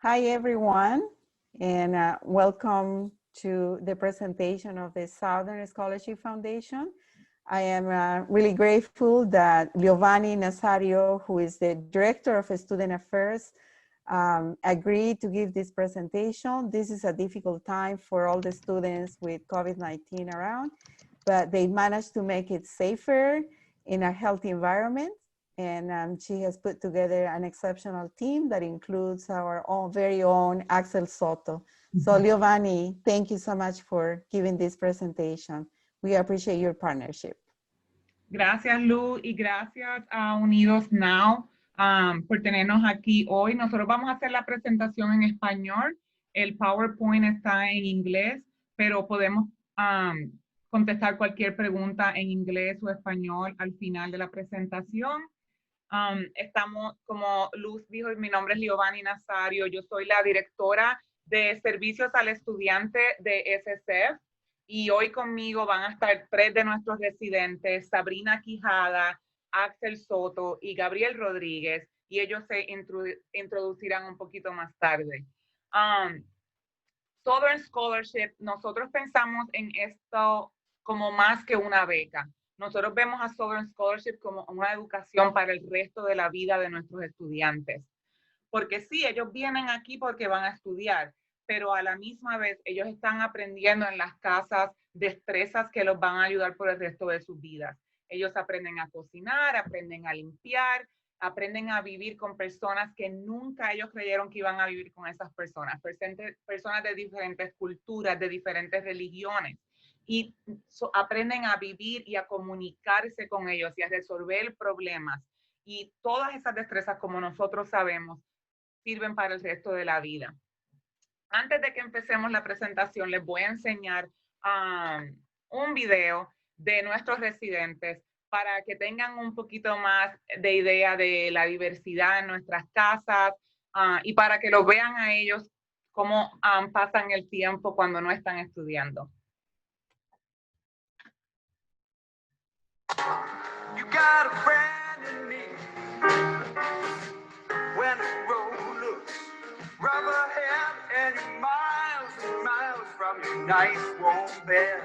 Hi, everyone, and welcome to the presentation of the Southern Scholarship Foundation. I am really grateful that Giovanni Nazario, who is the Director of Student Affairs, agreed to give this presentation. This is a difficult time for all the students with COVID-19 around, but they managed to make it safer in a healthy environment. And she has put together an exceptional team that includes our very own Axel Soto. So Giovanni, thank you so much for giving this presentation. We appreciate your partnership. Gracias, Lu, y gracias a UnidosNow por tenernos aquí hoy. Nosotros vamos a hacer la presentación en español. El PowerPoint está en inglés, pero podemos contestar cualquier pregunta en inglés o español al final de la presentación. Estamos, como Luz dijo, mi nombre es Giovanni Nazario, yo soy la directora de Servicios al Estudiante de SSF y hoy conmigo van a estar 3 de nuestros residentes, Sabrina Quijada, Axel Soto y Gabriel Rodríguez, y ellos se introducirán un poquito más tarde. Southern Scholarship, nosotros pensamos en esto como más que una beca. Nosotros vemos a Southern Scholarship como una educación para el resto de la vida de nuestros estudiantes. Porque sí, ellos vienen aquí porque van a estudiar, pero a la misma vez ellos están aprendiendo en las casas destrezas que los van a ayudar por el resto de sus vidas. Ellos aprenden a cocinar, aprenden a limpiar, aprenden a vivir con personas que nunca ellos creyeron que iban a vivir con esas personas. Personas de diferentes culturas, de diferentes religiones. Y aprenden a vivir y a comunicarse con ellos y a resolver problemas. Y todas esas destrezas, como nosotros sabemos, sirven para el resto de la vida. Antes de que empecemos la presentación, les voy a enseñar un video de nuestros residentes para que tengan un poquito más de idea de la diversidad en nuestras casas y para que lo vean a ellos cómo pasan el tiempo cuando no están estudiando. You got a friend in me when the road looks rough ahead and you're miles and miles from your nice warm bed.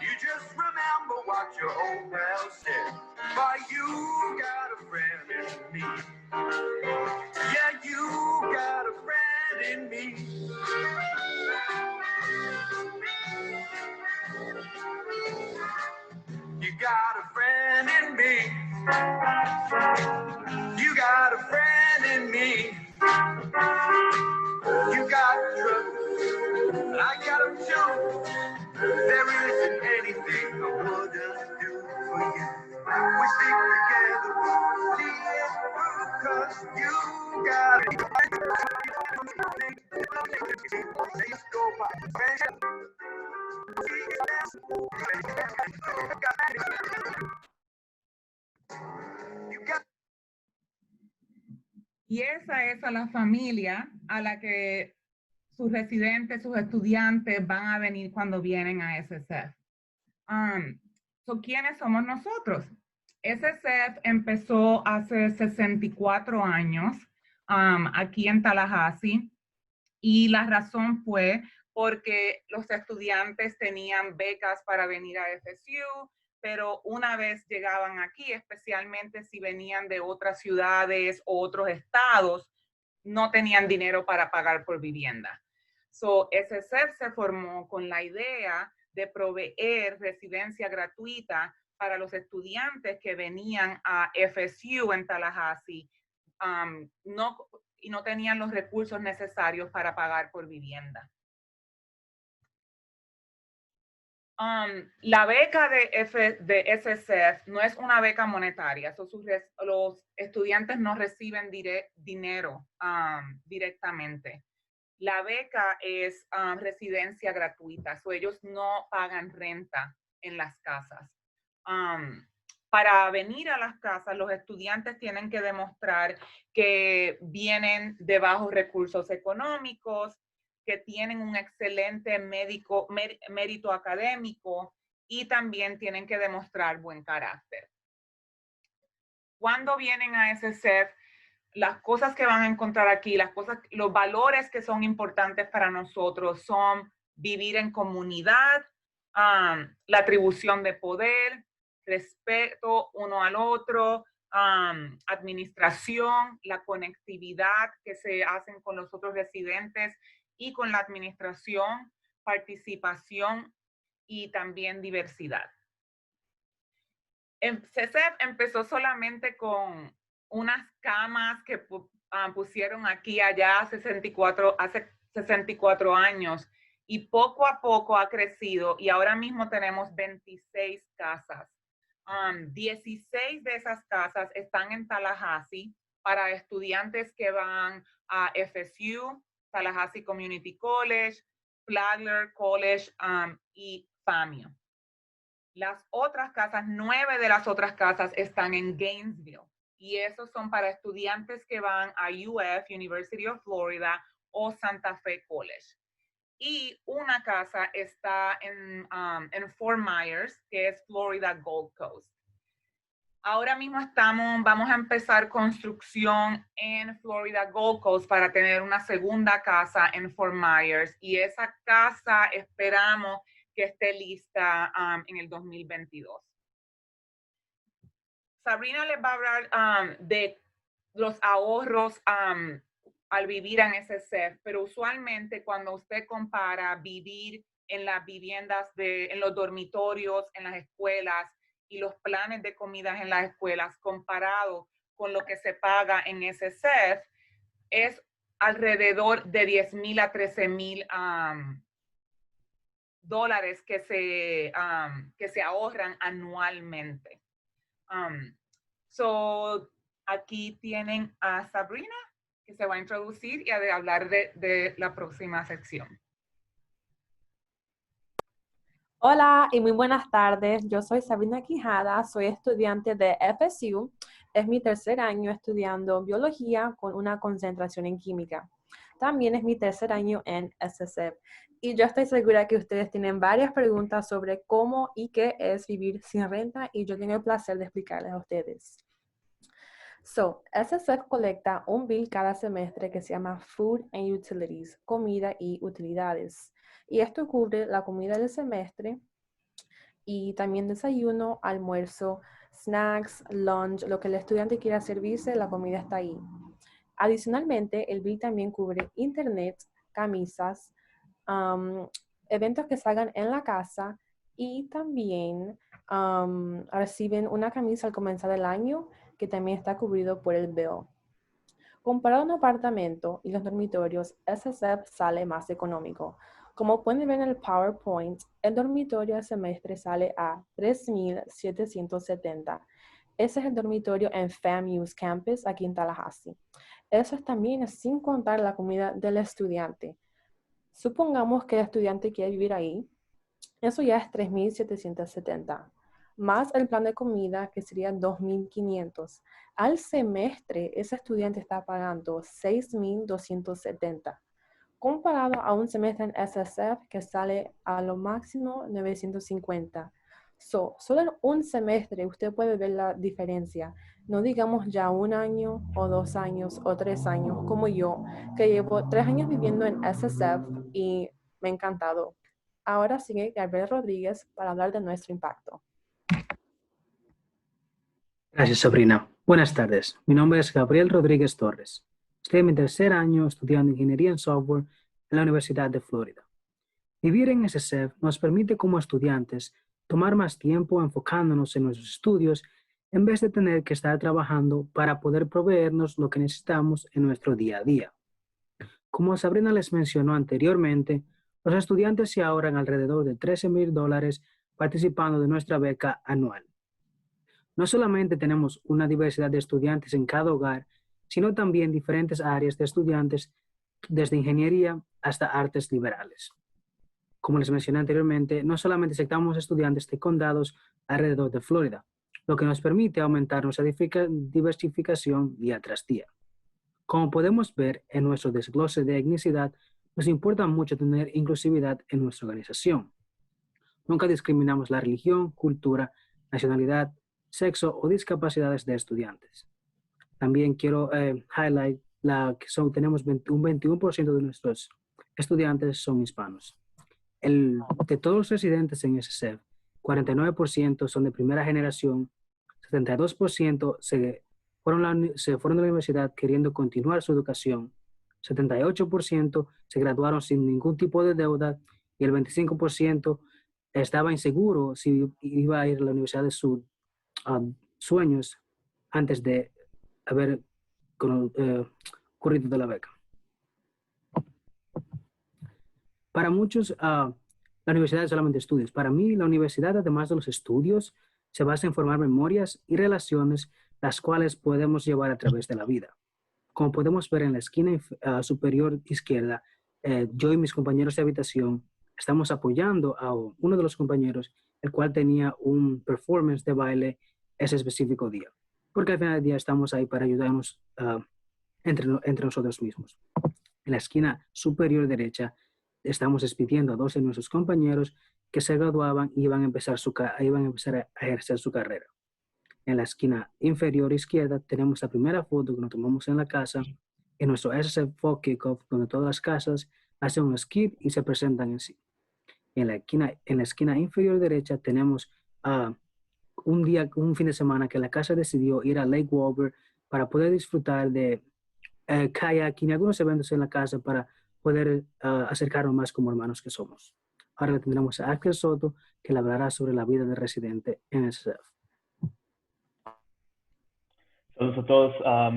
You just remember what your old pal said. But you got a friend in me. Yeah, you got a friend in me. You got a friend in me. You got a friend in me. You got trouble, I got them too. There isn't anything I wouldn't do for you. We stick together, see it through, 'cause you got it. Y esa es a la familia a la que sus residentes, sus estudiantes van a venir cuando vienen a SSF. ¿Quiénes somos nosotros? SSF empezó hace 64 años aquí en Tallahassee y la razón fue porque los estudiantes tenían becas para venir a FSU, pero una vez llegaban aquí, especialmente si venían de otras ciudades o otros estados, no tenían dinero para pagar por vivienda. SSF se formó con la idea de proveer residencia gratuita para los estudiantes que venían a FSU en Tallahassee y no tenían los recursos necesarios para pagar por vivienda. La beca de SSF no es una beca monetaria, los estudiantes no reciben dinero directamente. La beca es residencia gratuita, ellos no pagan renta en las casas. Para venir a las casas, los estudiantes tienen que demostrar que vienen de bajos recursos económicos, que tienen un excelente mérito académico y también tienen que demostrar buen carácter. Cuando vienen a SSF, las cosas que van a encontrar aquí, los valores que son importantes para nosotros son vivir en comunidad, la atribución de poder, respeto uno al otro, administración, la conectividad que se hacen con los otros residentes y con la administración, participación y también diversidad. CESEP empezó solamente con unas camas que pusieron aquí allá hace 64 años y poco a poco ha crecido y ahora mismo tenemos 26 casas. 16 de esas casas están en Tallahassee para estudiantes que van a FSU, Tallahassee Community College, Flagler College y FAMU. Las otras casas, 9 de las otras casas están en Gainesville y esos son para estudiantes que van a UF, University of Florida o Santa Fe College. Y una casa está en Fort Myers, que es Florida Gold Coast. Ahora mismo vamos a empezar construcción en Florida Gold Coast para tener una segunda casa en Fort Myers y esa casa esperamos que esté lista en el 2022. Sabrina les va a hablar de los ahorros al vivir en SSF, pero usualmente cuando usted compara vivir en las viviendas, en los dormitorios, en las escuelas y los planes de comidas en las escuelas comparado con lo que se paga en SSF, es alrededor de $10,000 a $13,000 que se ahorran anualmente. Aquí tienen a Sabrina, que se va a introducir y a hablar de la próxima sección. Hola y muy buenas tardes. Yo soy Sabrina Quijada, soy estudiante de FSU. Es mi tercer año estudiando biología con una concentración en química. También es mi tercer año en SSF. Y yo estoy segura que ustedes tienen varias preguntas sobre cómo y qué es vivir sin renta y yo tengo el placer de explicarles a ustedes. SSF colecta un bill cada semestre que se llama Food and Utilities, comida y utilidades. Y esto cubre la comida del semestre y también desayuno, almuerzo, snacks, lunch, lo que el estudiante quiera servirse, la comida está ahí. Adicionalmente, el bill también cubre internet, camisas, eventos que salgan en la casa y también reciben una camisa al comenzar el año que también está cubrido por el bill. Comparado a un apartamento y los dormitorios, SSF sale más económico. Como pueden ver en el PowerPoint, el dormitorio al semestre sale a $3,770. Ese es el dormitorio en FAMU's campus aquí en Tallahassee. Eso también es sin contar la comida del estudiante. Supongamos que el estudiante quiere vivir ahí. Eso ya es $3,770. Más el plan de comida, que sería $2,500. Al semestre, ese estudiante está pagando $6,270. Comparado a un semestre en SSF, que sale a lo máximo $950. Solo en un semestre usted puede ver la diferencia. No digamos ya 1 año, o 2 años, o 3 años, como yo, que llevo 3 años viviendo en SSF y me ha encantado. Ahora sigue Gabriel Rodríguez para hablar de nuestro impacto. Gracias, Sabrina. Buenas tardes. Mi nombre es Gabriel Rodríguez Torres. Estoy en mi tercer año estudiando Ingeniería en Software en la Universidad de Florida. Vivir en SSF nos permite como estudiantes tomar más tiempo enfocándonos en nuestros estudios en vez de tener que estar trabajando para poder proveernos lo que necesitamos en nuestro día a día. Como Sabrina les mencionó anteriormente, los estudiantes se ahorran alrededor de $13,000 participando de nuestra beca anual. No solamente tenemos una diversidad de estudiantes en cada hogar, sino también diferentes áreas de estudiantes, desde ingeniería hasta artes liberales. Como les mencioné anteriormente, no solamente aceptamos estudiantes de condados alrededor de Florida, lo que nos permite aumentar nuestra diversificación día tras día. Como podemos ver en nuestro desglose de etnicidad, nos importa mucho tener inclusividad en nuestra organización. Nunca discriminamos la religión, cultura, nacionalidad, sexo o discapacidades de estudiantes. también quiero highlight tenemos un 21% de nuestros estudiantes son hispanos. De todos los residentes en SSF, 49% son de primera generación, 72% se fueron de la universidad queriendo continuar su educación, 78% se graduaron sin ningún tipo de deuda y el 25% estaba inseguro si iba a ir a la universidad de sus sueños antes de haber ocurrido de la beca. Para muchos, la universidad es solamente estudios. Para mí, la universidad, además de los estudios, se basa en formar memorias y relaciones, las cuales podemos llevar a través de la vida. Como podemos ver en la esquina superior izquierda, yo y mis compañeros de habitación estamos apoyando a uno de los compañeros, el cual tenía un performance de baile ese específico día. Porque al final del día estamos ahí para ayudarnos entre nosotros mismos. En la esquina superior derecha, estamos despidiendo a 2 de nuestros compañeros que se graduaban y iban a empezar a ejercer su carrera. En la esquina inferior izquierda tenemos la primera foto que nos tomamos en la casa, en nuestro SSF Fall Kickoff, donde todas las casas hacen un skip y se presentan en sí. En la esquina inferior derecha tenemos un fin de semana que la casa decidió ir a Lake Walber para poder disfrutar de kayaking y algunos eventos en la casa para poder acercarnos más como hermanos que somos. Ahora tendremos a Axel Soto, que le hablará sobre la vida de residente en SSF. Saludos a todos,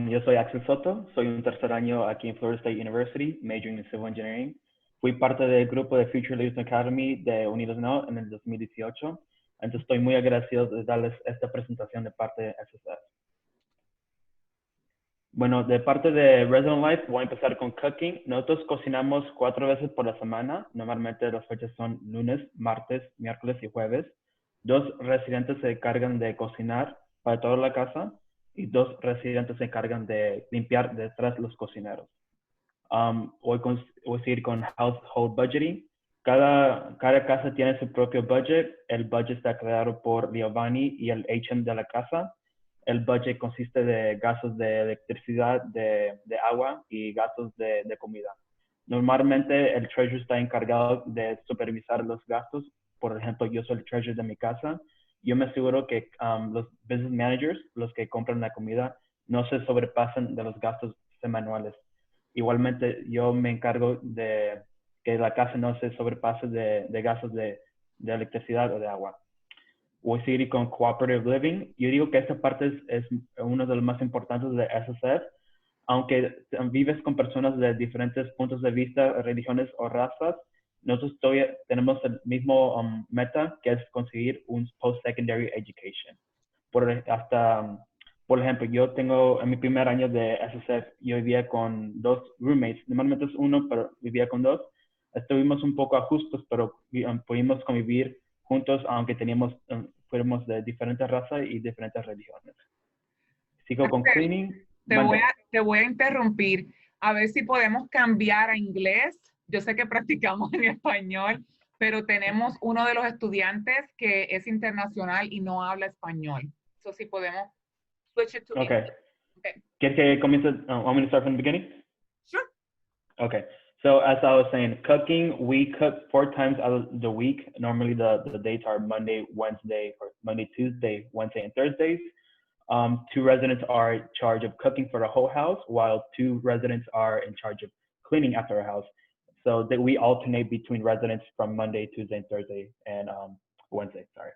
yo soy Axel Soto, soy un tercer año aquí en Florida State University, majoring en Civil Engineering. Fui parte del grupo de Future Leaders Academy de UnidosNow en el 2018, entonces estoy muy agradecido de darles esta presentación de parte de SSF. Bueno, de parte de Resident Life voy a empezar con cooking. Nosotros cocinamos 4 veces por la semana, normalmente las fechas son lunes, martes, miércoles y jueves. 2 residentes se encargan de cocinar para toda la casa y 2 residentes se encargan de limpiar detrás los cocineros. Voy a seguir con household budgeting. Cada casa tiene su propio budget. El budget está creado por Giovanni y el HM de la casa. El budget consiste de gastos de electricidad, de agua y gastos de comida. Normalmente el treasurer está encargado de supervisar los gastos. Por ejemplo, yo soy el treasurer de mi casa. Yo me aseguro que los business managers, los que compran la comida, no se sobrepasen de los gastos semanales. Igualmente, yo me encargo de que la casa no se sobrepase de gastos de electricidad o de agua. Voy a seguir con cooperative living. Yo digo que esta parte es uno de los más importantes de SSF. Aunque vives con personas de diferentes puntos de vista, religiones o razas, nosotros tenemos el mismo meta, que es conseguir un post-secondary education. Por ejemplo, yo tengo en mi primer año de SSF, yo vivía con 2 roommates. Normalmente es 1, pero vivía con 2. Estuvimos un poco ajustos, pero pudimos convivir juntos, aunque fuéramos de diferentes razas y diferentes religiones. Sigo con cleaning. Te voy a interrumpir. A ver si podemos cambiar a inglés. Yo sé que practicamos en español, pero tenemos uno de los estudiantes que es internacional y no habla español. So, si podemos switch it to English. Okay. ¿Quieres que comience? Want me to start from the beginning? Sure. Okay. So as I was saying, cooking, we cook 4 times out of the week. Normally the dates are Monday, Tuesday, Wednesday, and Thursdays. 2 residents are in charge of cooking for the whole house, while 2 residents are in charge of cleaning after our house. So that we alternate between residents from Monday, Tuesday, and Thursday, and Wednesday, sorry.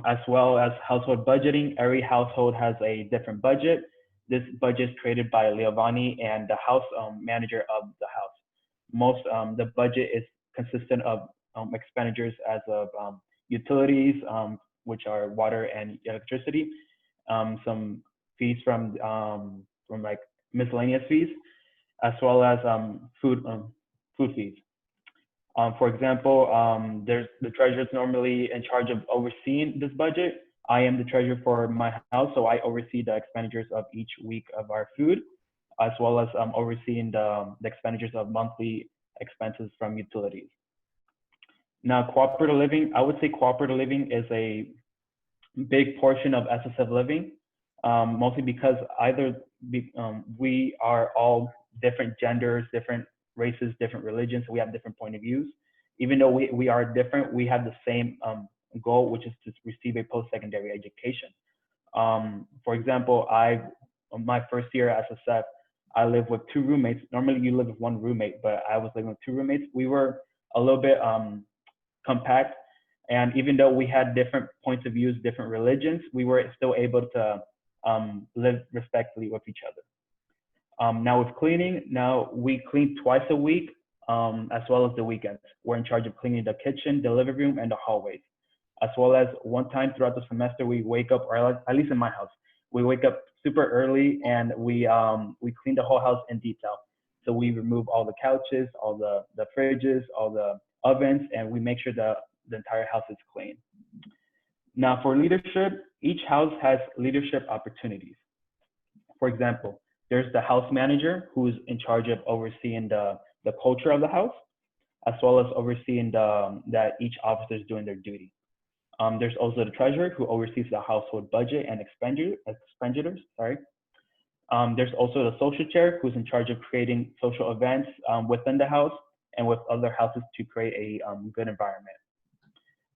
As well as household budgeting, every household has a different budget. This budget is created by Giovanni and the house manager of the house. Most the budget is consistent of expenditures as of utilities, which are water and electricity, some fees from like miscellaneous fees, as well as food fees. For example, the treasurer is normally in charge of overseeing this budget. I am the treasurer for my house, so I oversee the expenditures of each week of our food, as well as overseeing the expenditures of monthly expenses from utilities. Now, cooperative living, I would say cooperative living is a big portion of SSF living, mostly because either we are all different genders, different races, different religions. We have different point of views. Even though we are different, we have the same goal, which is to receive a post-secondary education. For example, my first year at SSF, I lived with 2 roommates. Normally you live with 1 roommate, but I was living with 2 roommates. We were a little bit compact. And even though we had different points of views, different religions, we were still able to live respectfully with each other. Now with cleaning, now we clean twice a week, as well as the weekends. We're in charge of cleaning the kitchen, the living room, and the hallways. As well as one time throughout the semester, we wake up, or at least in my house, we wake up super early and we clean the whole house in detail. So we remove all the couches, all the fridges, all the ovens, and we make sure the entire house is clean. Now for leadership, each house has leadership opportunities. For example, there's the house manager who's in charge of overseeing the culture of the house, as well as overseeing that each officer is doing their duty. There's also the treasurer who oversees the household budget and expenditures. There's also the social chair who's in charge of creating social events within the house and with other houses to create a good environment.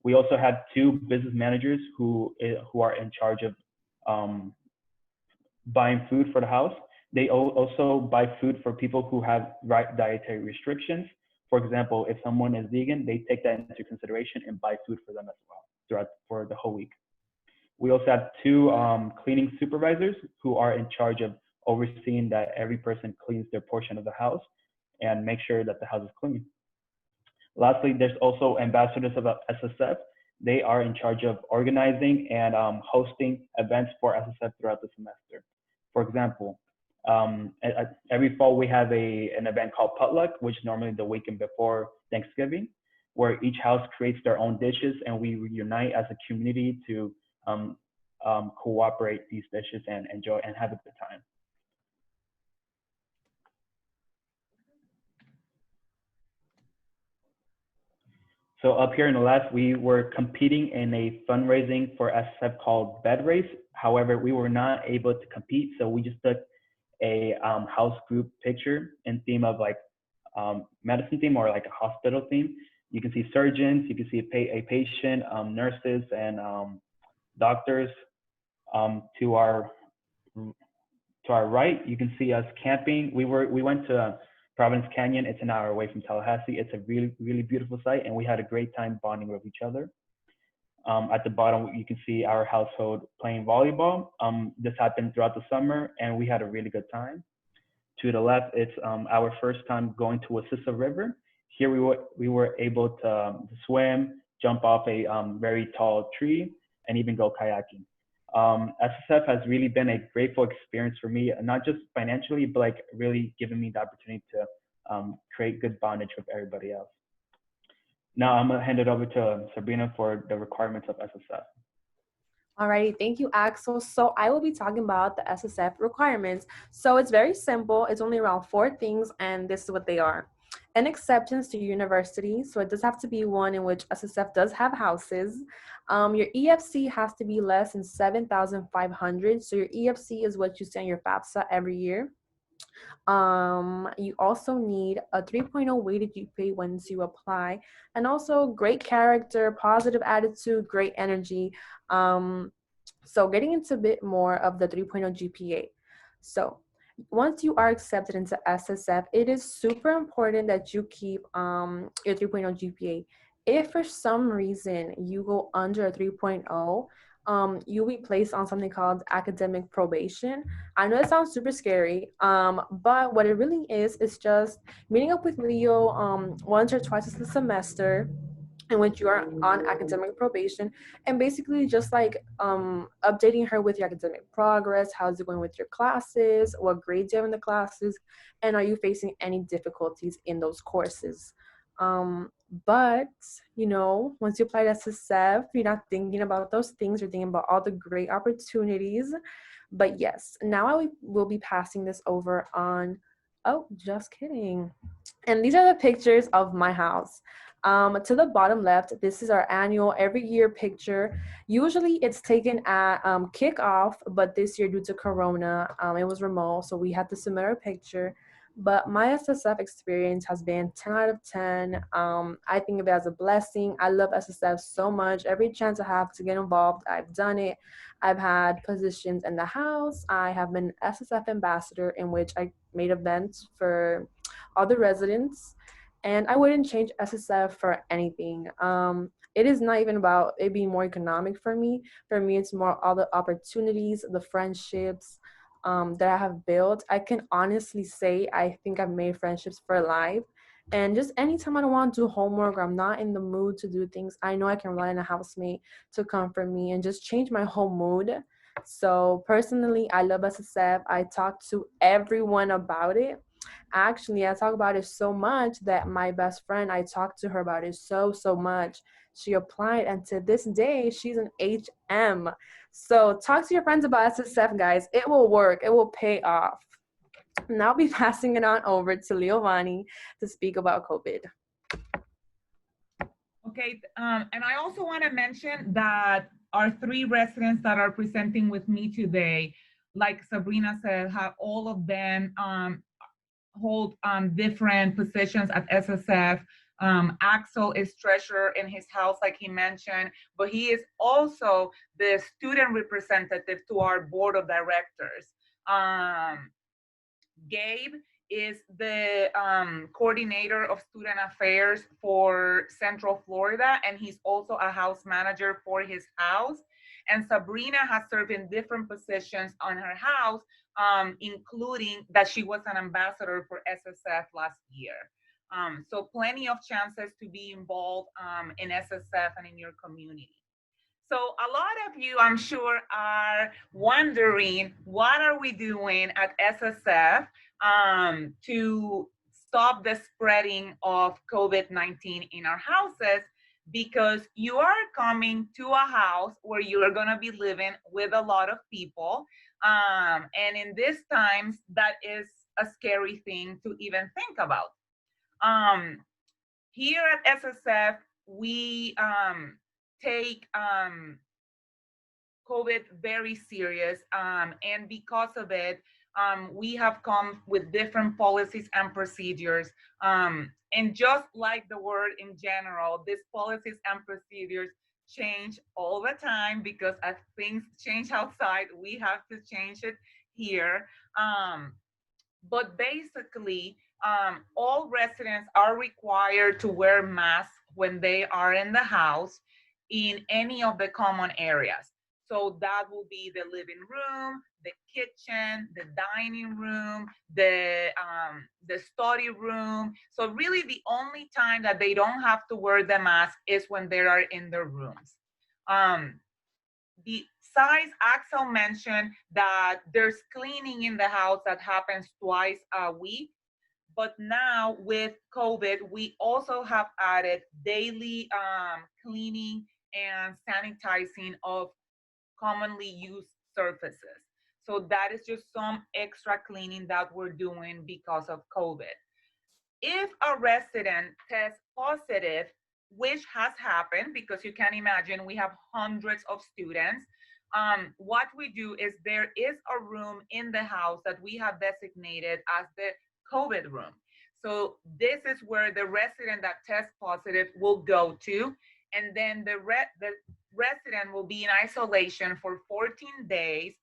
We also have 2 business managers who are in charge of buying food for the house. They also buy food for people who have dietary restrictions. For example, if someone is vegan, they take that into consideration and buy food for them as well for the whole week. We also have 2 cleaning supervisors who are in charge of overseeing that every person cleans their portion of the house and make sure that the house is clean. Lastly, there's also ambassadors of SSF. They are in charge of organizing and hosting events for SSF throughout the semester. For example, every fall we have an event called Potluck, which is normally the weekend before Thanksgiving, where each house creates their own dishes and we reunite as a community to cooperate these dishes and enjoy and have a good time. So up here in the left, we were competing in a fundraising for SSF called Bed Race. However, we were not able to compete, so we just took a house group picture in theme of like medicine theme or like a hospital theme. You can see surgeons, you can see a patient, nurses, and doctors. To our right, you can see us camping. We went to Providence Canyon. It's an hour away from Tallahassee. It's a really, really beautiful site, and we had a great time bonding with each other. At the bottom, you can see our household playing volleyball. This happened throughout the summer, and we had a really good time. To the left, it's our first time going to Assisa River. Here we were able to swim, jump off a very tall tree, and even go kayaking. SSF has really been a grateful experience for me, not just financially, but like really giving me the opportunity to create good bondage with everybody else. Now I'm gonna hand it over to Sabrina for the requirements of SSF. Alrighty, thank you, Axel. So I will be talking about the SSF requirements. So it's very simple. It's only around 4 things, and this is what they are. An acceptance to university. So it does have to be one in which SSF does have houses. Your EFC has to be less than 7,500. So your EFC is what you see on your FAFSA every year. You also need a 3.0 weighted GPA once you apply, and also great character, positive attitude, great energy. So getting into a bit more of the 3.0 GPA. So once you are accepted into SSF, it is super important that you keep your 3.0 GPA. If for some reason you go under a 3.0, you'll be placed on something called academic probation. I know it sounds super scary, but what it really is just meeting up with Leo once or twice a semester in which you are on academic probation, and basically just like updating her with your academic progress. How's it going with your classes? What grades you have in the classes? And are you facing any difficulties in those courses? But, you know, once you apply to SSF, you're not thinking about those things. You're thinking about all the great opportunities. But yes, now I will be passing this over on, oh, just kidding. And these are the pictures of my house. To the bottom left, this is our annual every year picture. Usually it's taken at kickoff, but this year due to Corona, it was remote, so we had to submit our picture. But my SSF experience has been 10 out of 10. I think of it as a blessing. I love SSF so much. Every chance I have to get involved, I've done it. I've had positions in the house. I have been SSF ambassador, in which I made events for other residents. And I wouldn't change SSF for anything. It is not even about it being more economic for me. For me, it's more all the opportunities, the friendships that I have built. I can honestly say I think I've made friendships for life. And just anytime I don't want to do homework or I'm not in the mood to do things, I know I can rely on a housemate to comfort me and just change my whole mood. So personally, I love SSF. I talk to everyone about it. Actually, I talk about it so much that my best friend, I talked to her about it so much. She applied, and to this day, she's an HM. So talk to your friends about SSF, guys. It will work. It will pay off. Now I'll be passing it on over to Leovani to speak about COVID. Okay, and I also want to mention that our 3 residents that are presenting with me today, like Sabrina said, have all of them hold different positions at SSF. Axel is treasurer in his house, like he mentioned, but he is also the student representative to our board of directors. Gabe is the coordinator of student affairs for Central Florida, and he's also a house manager for his house. And Sabrina has served in different positions on her house, including that she was an ambassador for SSF last year. So plenty of chances to be involved in SSF and in your community. So a lot of you, I'm sure, are wondering, what are we doing at SSF to stop the spreading of COVID-19 in our houses? Because you are coming to a house where you are going to be living with a lot of people. And in these times, that is a scary thing to even think about. Here at SSF, we take COVID very serious, and because of it, we have come with different policies and procedures. And just like the word in general, these policies and procedures change all the time, because as things change outside, we have to change it here. But basically, all residents are required to wear masks when they are in the house in any of the common areas. So that will be the living room, the kitchen, the dining room, the study room. So really the only time that they don't have to wear the mask is when they are in their rooms. The size, Axel mentioned that there's cleaning in the house that happens twice a week. But now with COVID, we also have added daily cleaning and sanitizing of commonly used surfaces. So that is just some extra cleaning that we're doing because of COVID. If a resident tests positive, which has happened, because you can imagine we have hundreds of students, what we do is there is a room in the house that we have designated as the COVID room. So this is where the resident that tests positive will go to, and then the resident will be in isolation for 14 days,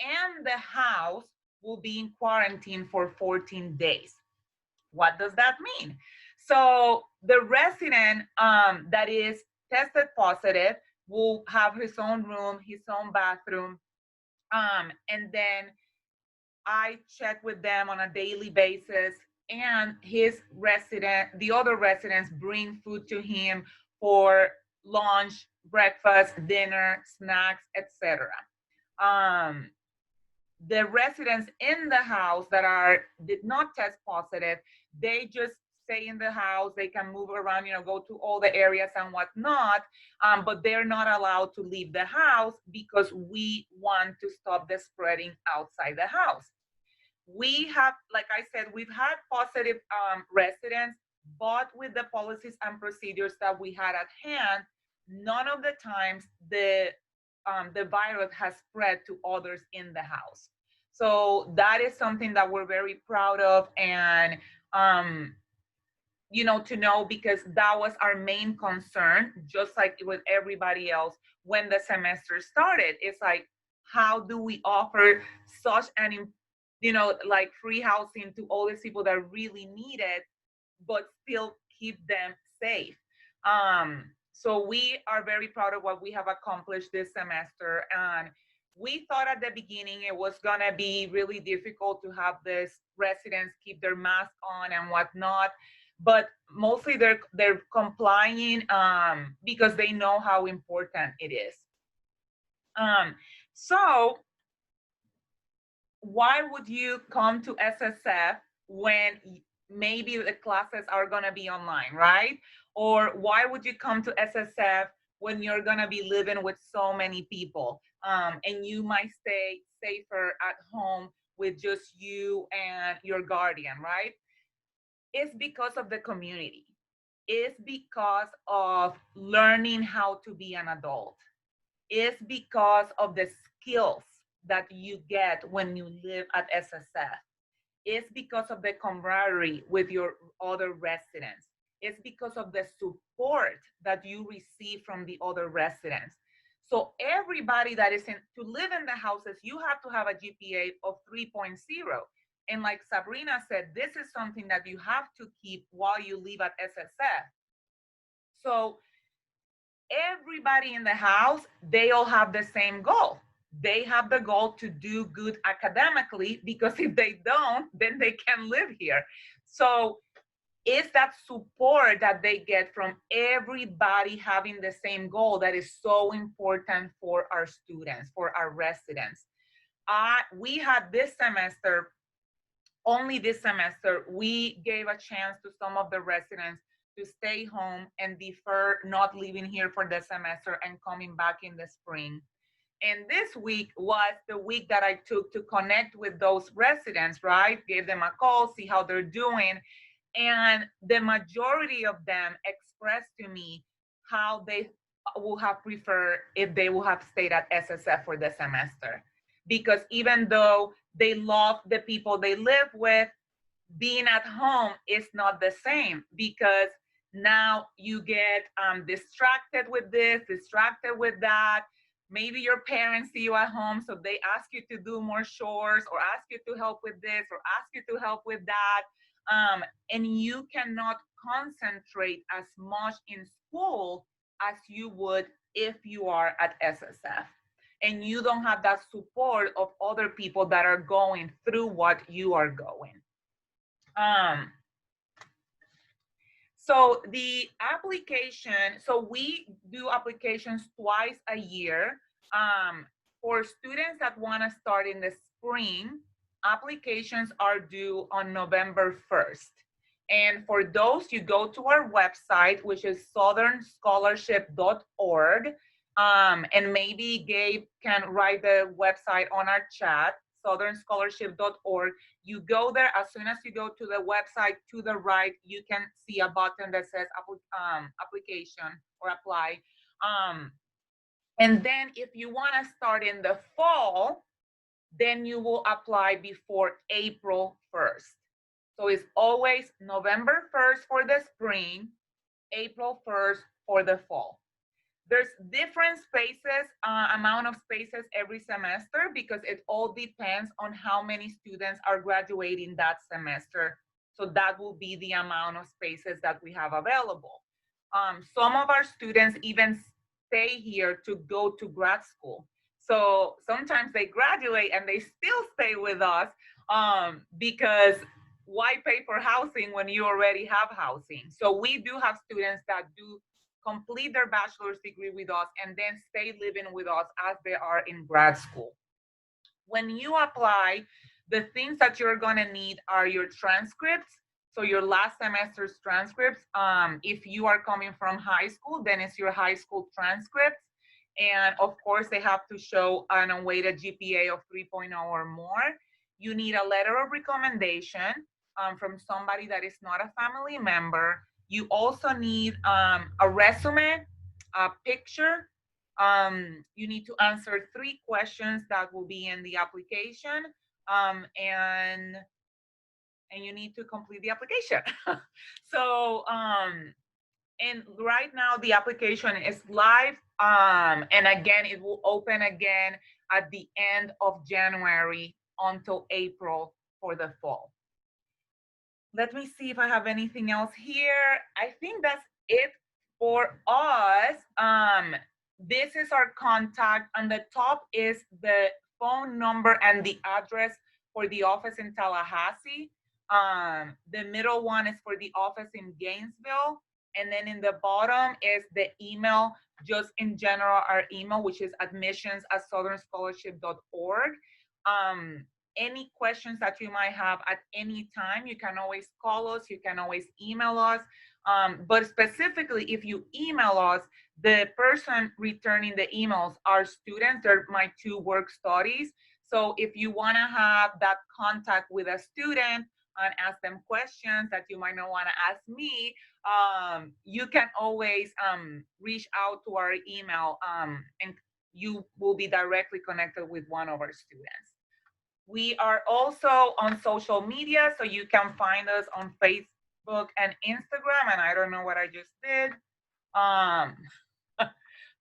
and the house will be in quarantine for 14 days. What does that mean? So the resident that is tested positive will have his own room, his own bathroom, and then I check with them on a daily basis, and the other residents bring food to him for lunch, breakfast, dinner, snacks, etc. The residents in the house that did not test positive, they just stay in the house. They can move around, go to all the areas and whatnot, but they're not allowed to leave the house because we want to stop the spreading outside the house. We have, like I said, we've had positive residents but with the policies and procedures that we had at hand, none of the times the virus has spread to others in the house. So that is something that we're very proud of, and to know, because that was our main concern, just like with everybody else when the semester started. It's like, how do we offer such an, like free housing to all these people that really need it, but still keep them safe? So we are very proud of what we have accomplished this semester. And we thought at the beginning it was gonna be really difficult to have these residents keep their mask on and whatnot, but mostly they're complying because they know how important it is. So why would you come to SSF when maybe the classes are gonna be online, right? Or why would you come to SSF when you're gonna be living with so many people, and you might stay safer at home with just you and your guardian, right? It's because of the community. It's because of learning how to be an adult. It's because of the skills that you get when you live at SSF. It's because of the camaraderie with your other residents. It's because of the support that you receive from the other residents. So everybody that is to live in the houses, you have to have a GPA of 3.0. And like Sabrina said, this is something that you have to keep while you live at SSF. So everybody in the house, they all have the same goal. They have the goal to do good academically, because if they don't, then they can't live here. So it's that support that they get from everybody having the same goal that is so important for our students, for our residents. We had this semester, only this semester, we gave a chance to some of the residents to stay home and defer not living here for the semester and coming back in the spring. And this week was the week that I took to connect with those residents, right? Gave them a call, see how they're doing. And the majority of them expressed to me how they would have preferred if they would have stayed at SSF for the semester. Because even though they love the people they live with, being at home is not the same, because now you get distracted with this, distracted with that. Maybe your parents see you at home, so they ask you to do more chores, or ask you to help with this, or ask you to help with that. And you cannot concentrate as much in school as you would if you are at SSF. And you don't have that support of other people that are going through what you are going. So the application, so we do applications twice a year. For students that want to start in the spring, applications are due on November 1st. And for those, you go to our website, which is southernscholarship.org. And maybe Gabe can write the website on our chat, southernscholarship.org. You go there. As soon as you go to the website, to the right, you can see a button that says application or apply. And then if you want to start in the fall, then you will apply before April 1st. So it's always November 1st for the spring, April 1st for the fall. There's different spaces, amount of spaces every semester, because it all depends on how many students are graduating that semester. So that will be the amount of spaces that we have available. Some of our students even stay here to go to grad school. So sometimes they graduate and they still stay with us, because why pay for housing when you already have housing? So we do have students that do complete their bachelor's degree with us and then stay living with us as they are in grad school. When you apply, the things that you're gonna need are your transcripts. So your last semester's transcripts. If you are coming from high school, then it's your high school transcripts. And of course, they have to show an unweighted GPA of 3.0 or more. You need a letter of recommendation. from somebody that is not a family member. You also need a resume, a picture. You need to answer 3 questions that will be in the application, and you need to complete the application. So, and right now the application is live, and again, it will open again at the end of January until April for the fall. Let me see if I have anything else here. I think that's it for us. This is our contact. On the top is the phone number and the address for the office in Tallahassee. The middle one is for the office in Gainesville. And then in the bottom is the email, just in general, our email, which is admissions@southernscholarship.org. Any questions that you might have at any time, you can always call us, you can always email us. But specifically, if you email us, the person returning the emails are students. They're my 2 work studies. So if you want to have that contact with a student and ask them questions that you might not want to ask me, you can always reach out to our email, and you will be directly connected with one of our students. We are also on social media, so you can find us on Facebook and Instagram, and I don't know what I just did.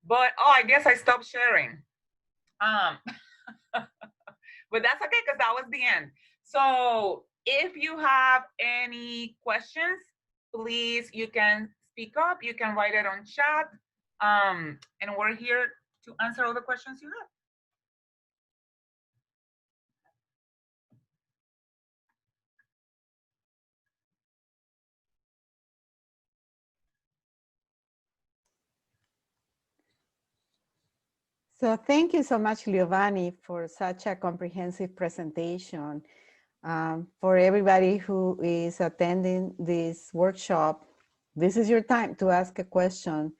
But, oh, I guess I stopped sharing. But that's okay, because that was the end. So if you have any questions, please, you can speak up, you can write it on chat, and we're here to answer all the questions you have. So thank you so much, Giovanni, for such a comprehensive presentation. For everybody who is attending this workshop, this is your time to ask a question.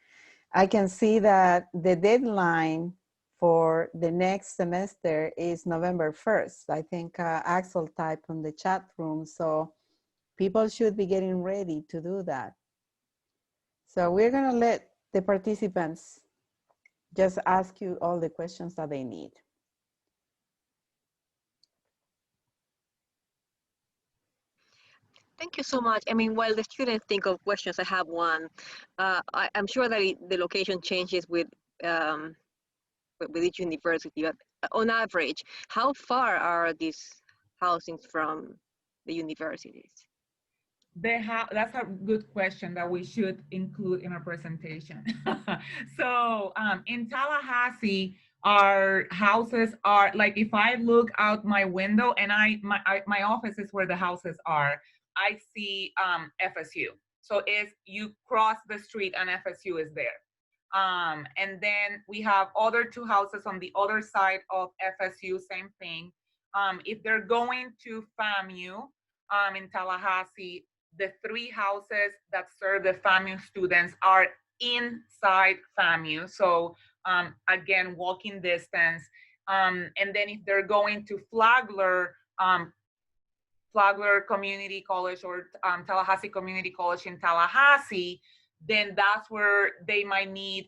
I can see that the deadline for the next semester is November 1st. I think Axel typed on the chat room, so people should be getting ready to do that. So we're gonna let the participants just ask you all the questions that they need. Thank you so much. I mean, while the students think of questions, I have one. I'm sure that the location changes with each university, but on average, how far are these housings from the universities? That's a good question that we should include in our presentation. So in Tallahassee, our houses are, like, if I look out my window and my office is where the houses are, I see FSU. So if you cross the street and FSU is there. And then we have other 2 houses on the other side of FSU, same thing. If they're going to FAMU in Tallahassee, the 3 houses that serve the FAMU students are inside FAMU. So again, walking distance. And then if they're going to Flagler, Flagler Community College or Tallahassee Community College in Tallahassee, then that's where they might need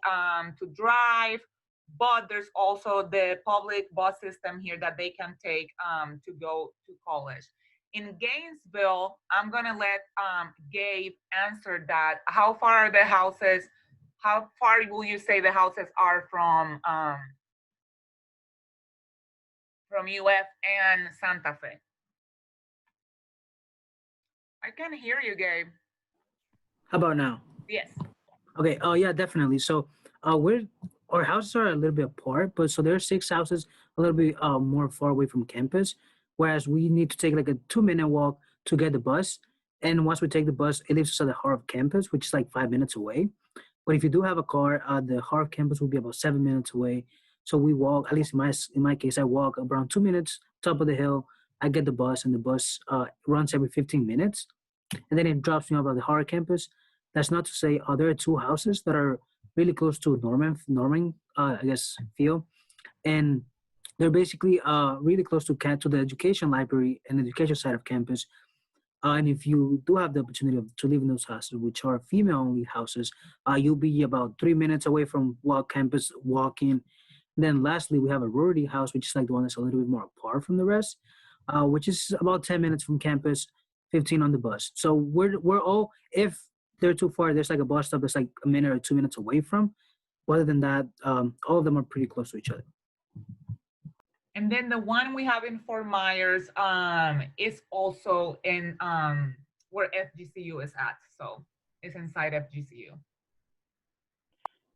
to drive. But there's also the public bus system here that they can take to go to college. In Gainesville, I'm gonna let Gabe answer that. How far are the houses? How far will you say the houses are from UF and Santa Fe? I can hear you, Gabe. How about now? Yes. Okay. Oh, yeah, definitely. So our houses are a little bit apart, but so there are 6 houses a little bit more far away from campus, whereas we need to take like a 2-minute walk to get the bus. And once we take the bus, it leaves us at the heart of campus, which is like 5 minutes away. But if you do have a car, the heart of campus will be about 7 minutes away. So we walk, at least in my case, I walk around 2 minutes, top of the hill. I get the bus, and the bus runs every 15 minutes. And then it drops me off at the heart of campus. That's not to say there are 2 houses that are really close to Norman, I guess, field. And they're basically really close to the education library and education side of campus. And if you do have the opportunity to live in those houses, which are female-only houses, you'll be about 3 minutes away from campus walking. Then lastly, we have a rarity house, which is like the one that's a little bit more apart from the rest, which is about 10 minutes from campus, 15 on the bus. So we're all, if they're too far, there's like a bus stop that's like a minute or 2 minutes away from. Other than that, all of them are pretty close to each other. And then the one we have in Fort Myers is also in where FGCU is at. So it's inside FGCU.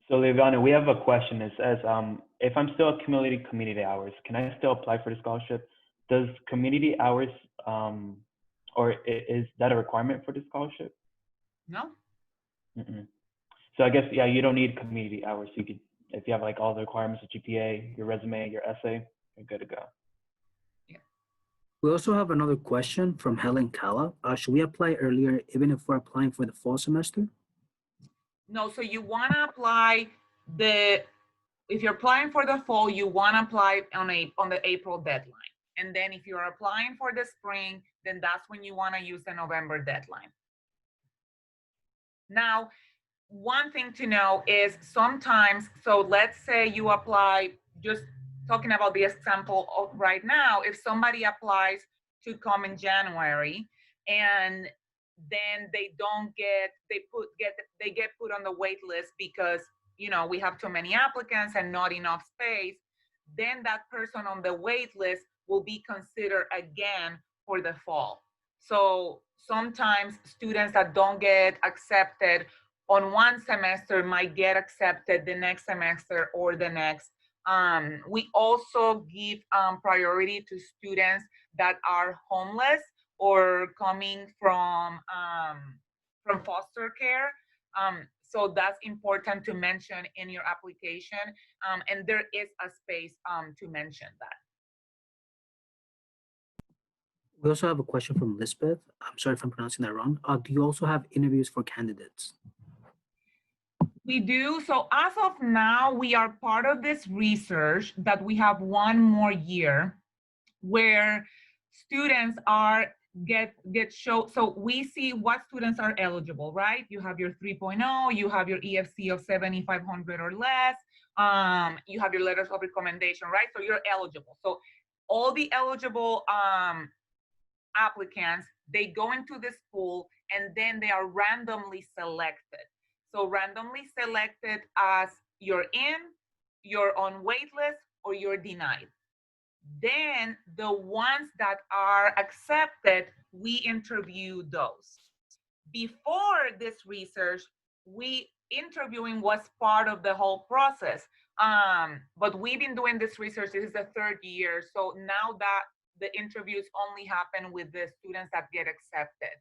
So Leivana, we have a question. It says, if I'm still accumulating community hours, can I still apply for the scholarship? Does community hours, or is that a requirement for the scholarship? No. Mm-mm. So I guess, yeah, you don't need community hours. You could, if you have like all the requirements of GPA, your resume, your essay, you're good to go. Yeah. We also have another question from Helen Kala. Should we apply earlier, even if we're applying for the fall semester? No, so you want to apply if you're applying for the fall, you want to apply on the April deadline. And then if you're applying for the spring, then that's when you want to use the November deadline. Now, one thing to know is sometimes, so let's say you apply, just talking about the example of right now, if somebody applies to come in January and then they don't get, they get put on the wait list because, you know, we have too many applicants and not enough space, then that person on the wait list will be considered again for the fall. So sometimes students that don't get accepted on one semester might get accepted the next semester or the next. We also give priority to students that are homeless or coming from foster care. So that's important to mention in your application. And there is a space to mention that. We also have a question from Lisbeth. I'm sorry if I'm pronouncing that wrong. Do you also have interviews for candidates? We do. So as of now, we are part of this research that we have one more year where students are get show. So we see what students are eligible, right? You have your 3.0, you have your EFC of 7,500 or less, you have your letters of recommendation, right? So you're eligible. So all the eligible applicants, they go into this pool and then they are randomly selected. So randomly selected as you're in, you're on wait list, or you're denied. Then the ones that are accepted, we interview those. Before this research, interviewing was part of the whole process. But we've been doing this research, this is the third year. So now that the interviews only happen with the students that get accepted.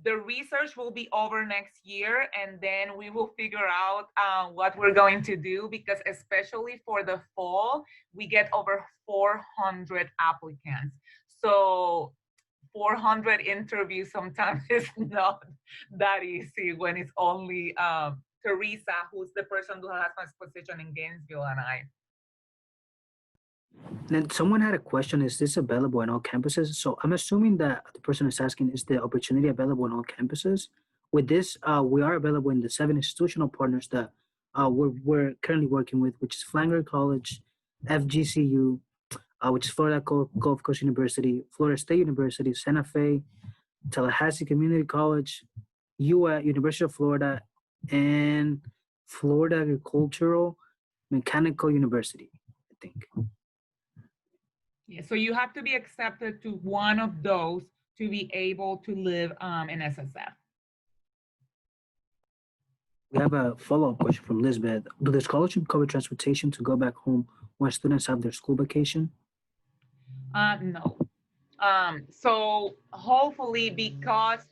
The research will be over next year, and then we will figure out what we're going to do, because especially for the fall, we get over 400 applicants. So 400 interviews sometimes is not that easy when it's only Teresa, who's the person who has my position in Gainesville, and I. Then someone had a question, is this available on all campuses? So I'm assuming that the person is asking, is the opportunity available on all campuses? With this, we are available in the 7 institutional partners that we're currently working with, which is Flagler College, FGCU, which is Florida Gulf Coast University, Florida State University, Santa Fe, Tallahassee Community College, University of Florida, and Florida Agricultural Mechanical University, I think. Yeah, so you have to be accepted to one of those to be able to live in SSF. We have a follow-up question from Lisbeth. Do the scholarship cover transportation to go back home when students have their school vacation? No. So hopefully, because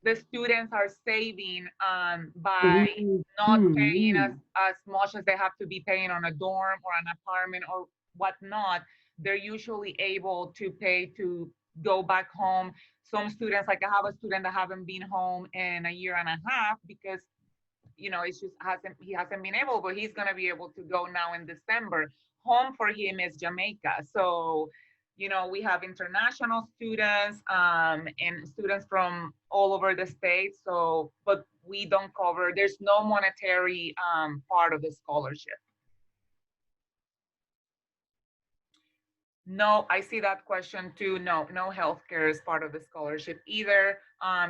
the students are saving by not paying as much as they have to be paying on a dorm or an apartment or whatnot, they're usually able to pay to go back home. Some students, like I have a student that haven't been home in a year and a half because, you know, it's just he hasn't been able, but he's gonna be able to go now in December. Home for him is Jamaica. So, You know, we have international students and students from all over the state. So, but we don't cover, there's no monetary part of the scholarship. No, I see that question too. No, no healthcare is part of the scholarship either.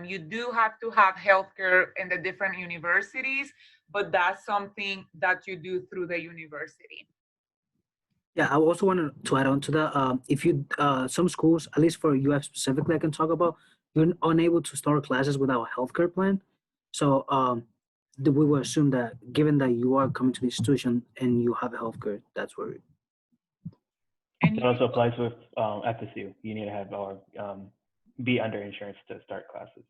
You do have to have healthcare in the different universities, but that's something that you do through the university. Yeah, I also wanted to add on to that. If you, some schools, at least for UF specifically, I can talk about, you're unable to start classes without a healthcare plan. So we will assume that given that you are coming to the institution and you have a healthcare, that's where. And It also applies with FSU. You need to have or be under insurance to start classes.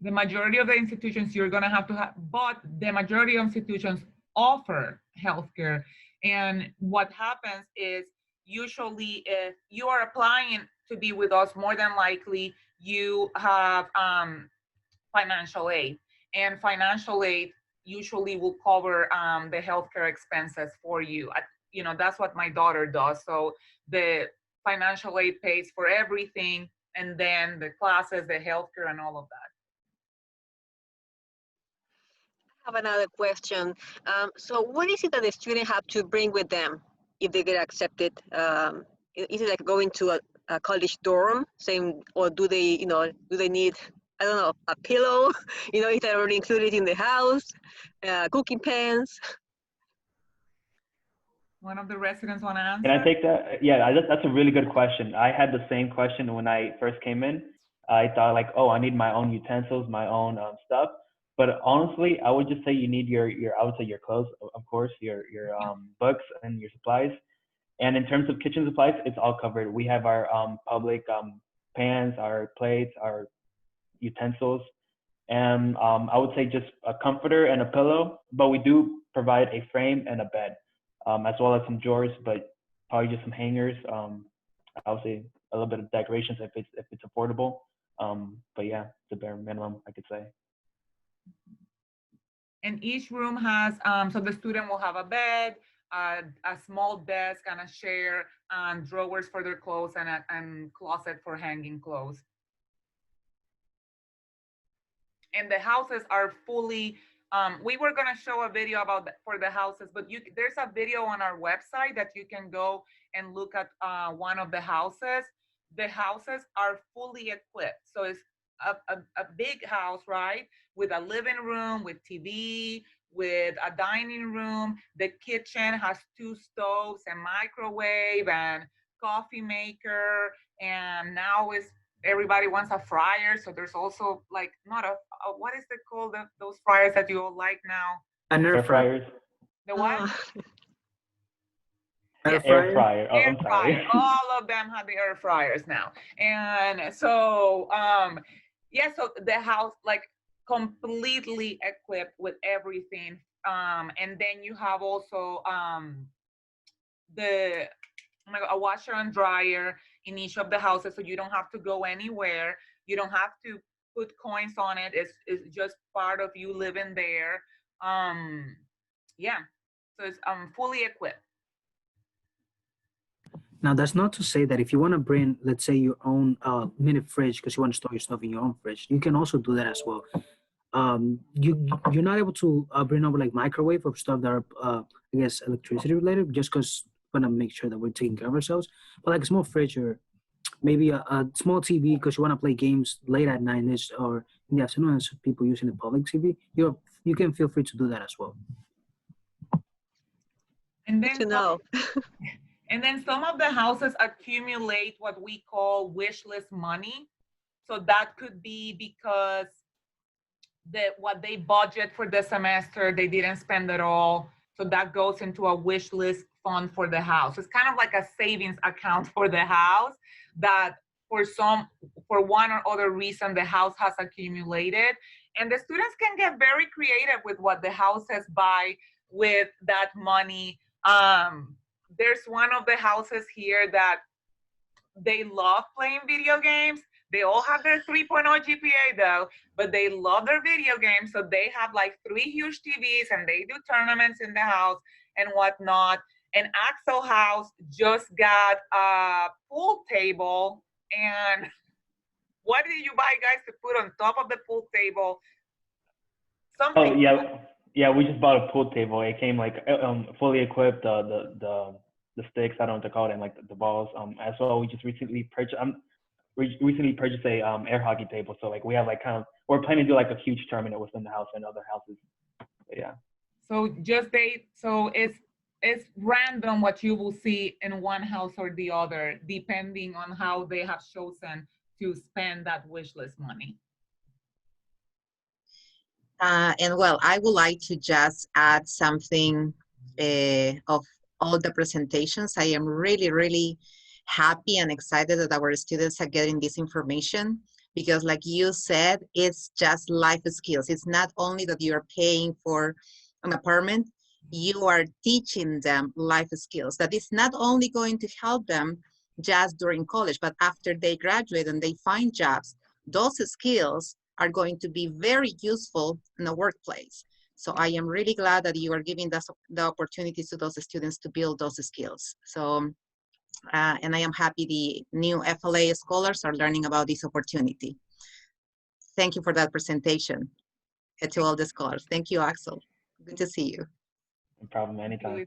The majority of the institutions you're going to have, but the majority of institutions offer healthcare. And what happens is usually if you are applying to be with us, more than likely you have financial aid. And financial aid usually will cover the healthcare expenses for you. You know, that's what my daughter does. So the financial aid pays for everything, and then the classes, the healthcare, and all of that. I have another question. So what is it that the students have to bring with them if they get accepted? Is it like going to a college dorm, same, or do they, you know, do they need, I don't know, a pillow, you know, is that already included in the house, cooking pans? One of the residents want to answer? Can I take that? Yeah, that's a really good question. I had the same question when I first came in. I thought like, oh, I need my own utensils, my own stuff. But honestly, I would just say you need your I would say your clothes, of course, your books and your supplies. And in terms of kitchen supplies, it's all covered. We have our public pans, our plates, our utensils, and I would say just a comforter and a pillow. But we do provide a frame and a bed, as well as some drawers, but probably just some hangers. I would say a little bit of decorations if it's affordable. But yeah, it's a bare minimum, I could say. And each room has, so the student will have a bed, a small desk and a chair, drawers for their clothes, and a closet for hanging clothes. And the houses are fully, we were gonna show a video about for the houses, but there's a video on our website that you can go and look at one of the houses. The houses are fully equipped. So it's a big house, right? With a living room, with TV, with a dining room. The kitchen has 2 stoves, and microwave, and coffee maker, and now everybody wants a fryer. So there's also like not a what is it called? Those fryers that you all like now? An air fryer. The what? Air fryer. Oh, I'm sorry. Fryer. All of them have the air fryers now. And so yeah, so the house like completely equipped with everything. And then you have also a washer and dryer in each of the houses, so you don't have to go anywhere. You don't have to put coins on it. It's just part of you living there. Yeah, so it's fully equipped. Now, that's not to say that if you want to bring, let's say, your own mini fridge because you want to store your stuff in your own fridge, you can also do that as well. You're not able to bring over like microwave or stuff that are, I guess, electricity related, just because we want to make sure that we're taking care of ourselves. But like a small fridge or maybe a small TV because you want to play games late at night or in the afternoon, as people using the public TV, you can feel free to do that as well. And then Good to know. And then some of the houses accumulate what we call wish list money. So that could be because what they budget for the semester, they didn't spend it all. So that goes into a wish list fund for the house. It's kind of like a savings account for the house that for one or other reason, the house has accumulated. And the students can get very creative with what the houses buy with that money. There's one of the houses here that they love playing video games. They all have their 3.0 GPA though, but they love their video games. So they have like 3 huge TVs and they do tournaments in the house and whatnot. And Axel House just got a pool table. And what did you buy, guys, to put on top of the pool table? Something. Oh yeah, we just bought a pool table. It came like fully equipped. The sticks, I don't know what to call it, and like the balls. As well, we just recently purchased. Recently purchased a air hockey table. So like we have like kind of, we're planning to do like a huge tournament within the house and other houses. But yeah. So it's random what you will see in one house or the other, depending on how they have chosen to spend that wish list money. And well, I would like to just add something of all the presentations. I am really, really happy and excited that our students are getting this information, because like you said, it's just life skills. It's not only that you're paying for an apartment, you are teaching them life skills that is not only going to help them just during college, but after they graduate and they find jobs, those skills are going to be very useful in the workplace. So I am really glad that you are giving the opportunities to those students to build those skills. So, and I am happy the new FLA scholars are learning about this opportunity. Thank you for that presentation, and to all the scholars. Thank you, Axel. Good to see you. No problem, anytime.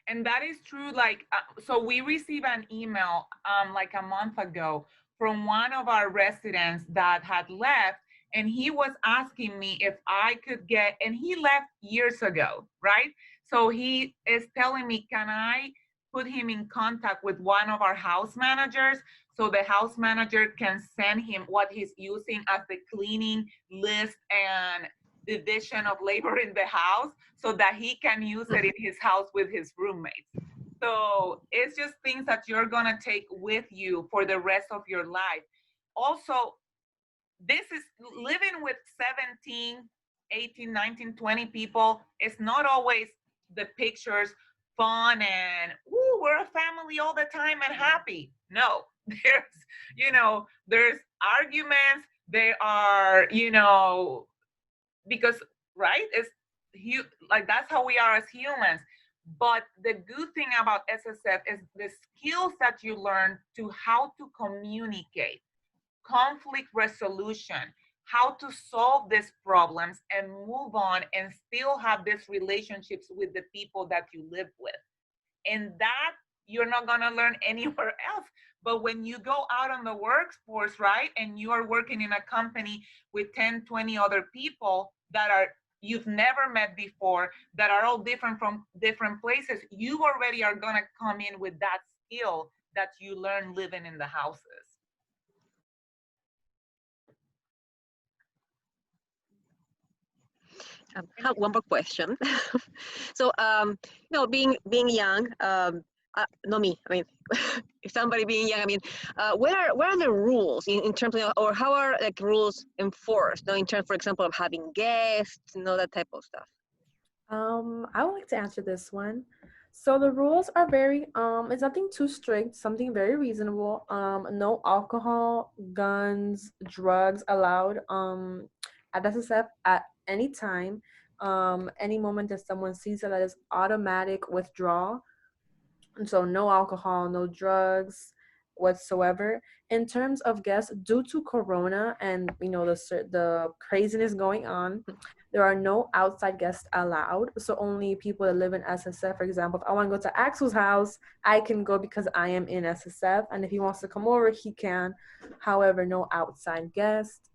And that is true. Like, so we received an email like a month ago from one of our residents that had left, and he was asking me if I could get, and he left years ago, right? So he is telling me, can I put him in contact with one of our house managers so the house manager can send him what he's using as the cleaning list and division of labor in the house, so that he can use it in his house with his roommates. So it's just things that you're gonna take with you for the rest of your life. Also, this is living with 17, 18, 19, 20 people. It's not always the pictures fun and, ooh, we're a family all the time and happy. No, there's arguments. There are, because, right, it's like that's how we are as humans. But the good thing about SSF is the skills that you learn to how to communicate, conflict resolution, how to solve these problems and move on and still have these relationships with the people that you live with. And that you're not gonna learn anywhere else. But when you go out on the workforce, right, and you are working in a company with 10, 20 other people that you've never met before, that are all different from different places, you already are gonna come in with that skill that you learn living in the houses. I have one more question. So, being young, not me. I mean, if somebody being young, I mean, what are the rules in terms of, or how are like rules enforced? In terms, for example, of having guests, that type of stuff. I would like to answer this one. So the rules are very, it's nothing too strict, something very reasonable. No alcohol, guns, drugs allowed at SSF at any time. Any moment that someone sees it, that is automatic withdrawal. And so no alcohol, no drugs whatsoever. In terms of guests, due to Corona and the craziness going on, there are no outside guests allowed. So only people that live in SSF, for example, if I want to go to Axel's house, I can go because I am in SSF. And if he wants to come over, he can. However, no outside guests.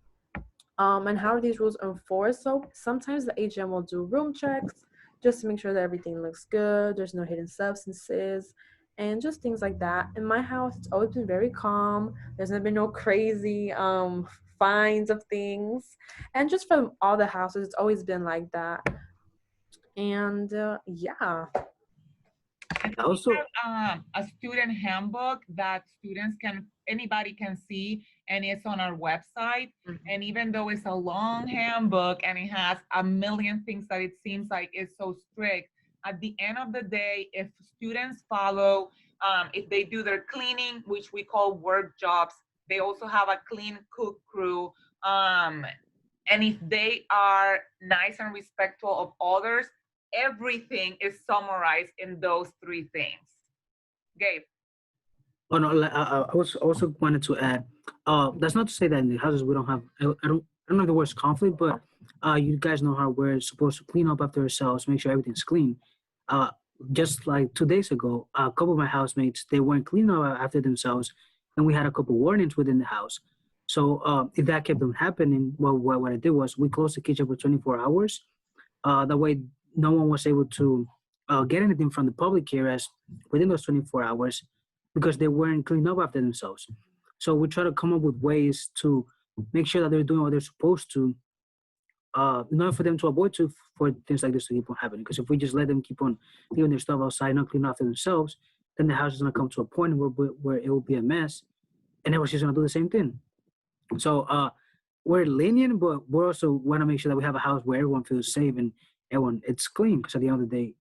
And how are these rules enforced? So sometimes the HM will do room checks just to make sure that everything looks good, there's no hidden substances, and just things like that. In my house, it's always been very calm. There's never been no crazy finds of things. And just from all the houses, it's always been like that. And yeah. And also, we have a student handbook that anybody can see, and it's on our website. Mm-hmm. And even though it's a long handbook and it has a million things that it seems like it's so strict, at the end of the day, if students follow, if they do their cleaning, which we call work jobs, they also have a clean cook crew. And if they are nice and respectful of others, everything is summarized in those 3 things. Gabe. Oh no, I was also wanted to add, that's not to say that in the houses we don't have, I don't know if the word's conflict, but you guys know how we're supposed to clean up after ourselves, make sure everything's clean. Just like 2 days ago, a couple of my housemates, they weren't cleaning up after themselves, and we had a couple warnings within the house. So if that kept on happening, what I did was we closed the kitchen for 24 hours. That way, no one was able to get anything from the public areas within those 24 hours because they weren't cleaned up after themselves. So we try to come up with ways to make sure that they're doing what they're supposed to, in order for them to avoid for things like this to keep on happening. Because if we just let them keep on leaving their stuff outside, not cleaning after themselves, then the house is going to come to a point where it will be a mess, and everyone's just going to do the same thing. So we're lenient, but we also want to make sure that we have a house where everyone feels safe and everyone it's clean. Because at the end of the day,